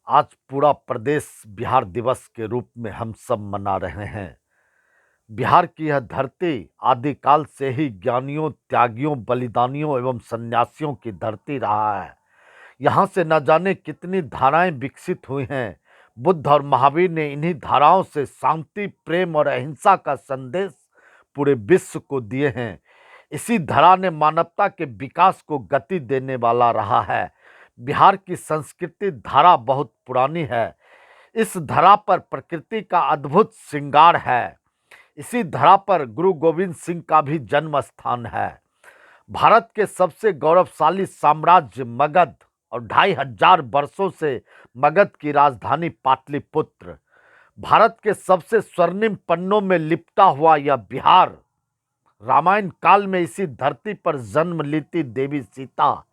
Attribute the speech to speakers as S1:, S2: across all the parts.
S1: आज पूरा प्रदेश बिहार दिवस के रूप में हम सब मना रहे हैं। बिहार की यह धरती आदिकाल से ही ज्ञानियों, त्यागियों, बलिदानियों एवं सन्यासियों की धरती रहा है। यहाँ से न जाने कितनी धाराएं विकसित हुई हैं। बुद्ध और महावीर ने इन्हीं धाराओं से शांति, प्रेम और अहिंसा का संदेश पूरे विश्व को दिए हैं। इसी धरा ने मानवता के विकास को गति देने वाला रहा है। बिहार की संस्कृति धारा बहुत पुरानी है। इस धरा पर प्रकृति का अद्भुत श्रृंगार है। इसी धरा पर गुरु गोविंद सिंह का भी जन्म स्थान है। भारत के सबसे गौरवशाली साम्राज्य मगध और 2500 वर्षों से मगध की राजधानी पाटलिपुत्र, भारत के सबसे स्वर्णिम पन्नों में लिपटा हुआ यह बिहार, रामायण काल में इसी धरती पर जन्म लेती देवी सीता,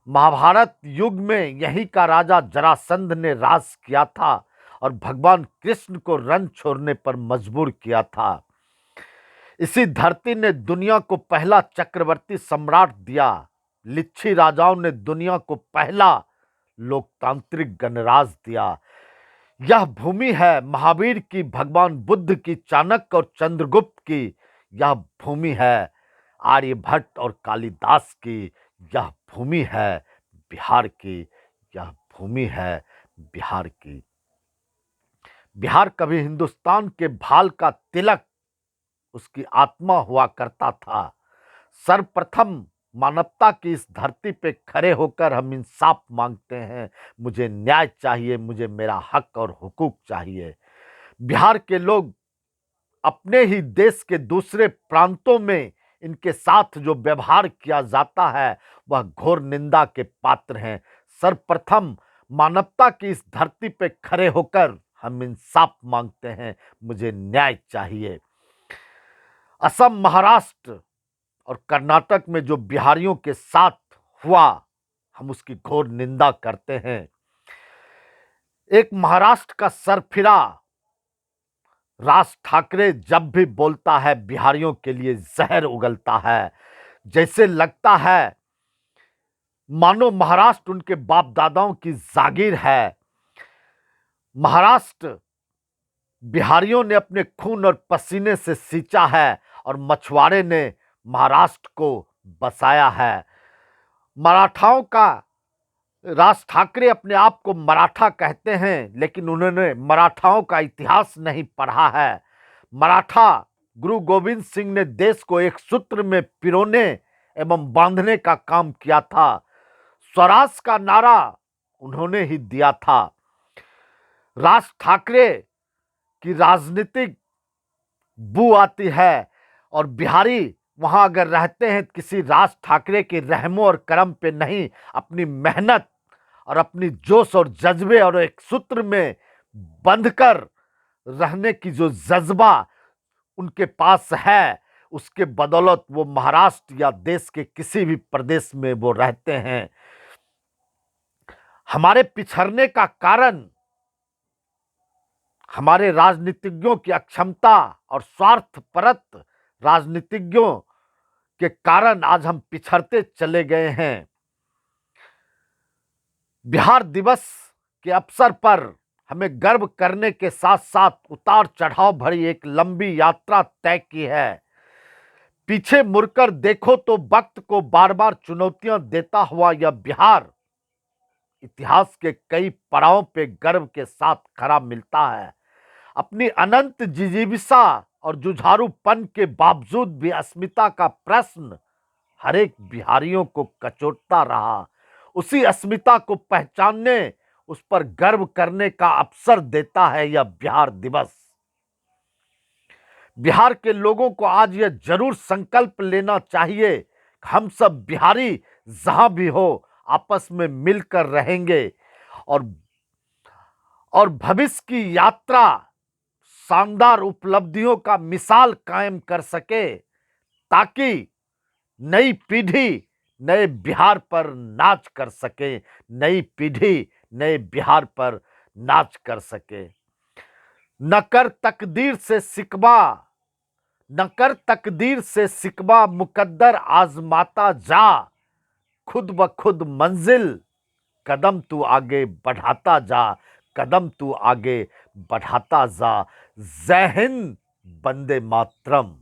S1: महाभारत युग में यहीं का राजा जरासंध ने राज किया था और भगवान कृष्ण को रण छोड़ने पर मजबूर किया था। इसी धरती ने दुनिया को पहला चक्रवर्ती सम्राट दिया। लिच्छी राजाओं ने दुनिया को पहला लोकतांत्रिक गणराज दिया। यह भूमि है महावीर की, भगवान बुद्ध की, चाणक्य और चंद्रगुप्त की। यह भूमि है आर्यभट्ट और कालिदास की। यह भूमि है बिहार की। यह भूमि है बिहार की। बिहार कभी हिंदुस्तान के भाल का तिलक उसकी आत्मा हुआ करता था। सर्वप्रथम मानवता की इस धरती पे खड़े होकर हम इंसाफ मांगते हैं। मुझे न्याय चाहिए, मुझे मेरा हक और हुकूक चाहिए। बिहार के लोग अपने ही देश के दूसरे प्रांतों में इनके साथ जो व्यवहार किया जाता है वह घोर निंदा के पात्र हैं। सर्वप्रथम मानवता की इस धरती पे खड़े होकर हम इंसाफ मांगते हैं। मुझे न्याय चाहिए। असम, महाराष्ट्र और कर्नाटक में जो बिहारियों के साथ हुआ, हम उसकी घोर निंदा करते हैं। एक महाराष्ट्र का सरफिरा राज ठाकरे जब भी बोलता है बिहारियों के लिए जहर उगलता है। जैसे लगता है मानो महाराष्ट्र उनके बाप दादाओं की जागीर है। महाराष्ट्र बिहारियों ने अपने खून और पसीने से सींचा है और मछुआरे ने महाराष्ट्र को बसाया है। मराठाओं का राज ठाकरे अपने आप को मराठा कहते हैं, लेकिन उन्होंने मराठाओं का इतिहास नहीं पढ़ा है। मराठा गुरु गोविंद सिंह ने देश को एक सूत्र में पिरोने एवं बांधने का काम किया था। स्वराज का नारा उन्होंने ही दिया था। राज ठाकरे की राजनीतिक बू आती है और बिहारी वहां अगर रहते हैं किसी राज ठाकरे के रहमो और करम पे नहीं, अपनी मेहनत और अपनी जोश और जज्बे और एक सूत्र में बंधकर रहने की जो जज्बा उनके पास है, उसके बदौलत वो महाराष्ट्र या देश के किसी भी प्रदेश में वो रहते हैं। हमारे पिछड़ने का कारण हमारे राजनीतिज्ञों की अक्षमता और स्वार्थपरत राजनीतिज्ञों के कारण आज हम पिछड़ते चले गए हैं। बिहार दिवस के अवसर पर हमें गर्व करने के साथ साथ उतार चढ़ाव भरी एक लंबी यात्रा तय की है। पीछे मुड़कर देखो तो वक्त को बार बार चुनौतियां देता हुआ यह बिहार इतिहास के कई पड़ावों पे गर्व के साथ खड़ा मिलता है। अपनी अनंत जिजीविषा और जुझारूपन के बावजूद भी अस्मिता का प्रश्न हर एक बिहारियों को कचोटता रहा। उसी अस्मिता को पहचानने, उस पर गर्व करने का अवसर देता है यह बिहार दिवस। बिहार के लोगों को आज यह जरूर संकल्प लेना चाहिए कि हम सब बिहारी जहां भी हो आपस में मिलकर रहेंगे और भविष्य की यात्रा शानदार उपलब्धियों का मिसाल कायम कर सके, ताकि नई पीढ़ी नए बिहार पर नाच कर सके, नई पीढ़ी नए बिहार पर नाच कर सके। न कर तकदीर से सिकवा, न कर तकदीर से सिकवा, मुकद्दर आजमाता जा, खुद ब खुद मंजिल कदम तू आगे बढ़ाता जा, कदम तू आगे बढ़ाता जा। जय हिंद, वंदे मातरम।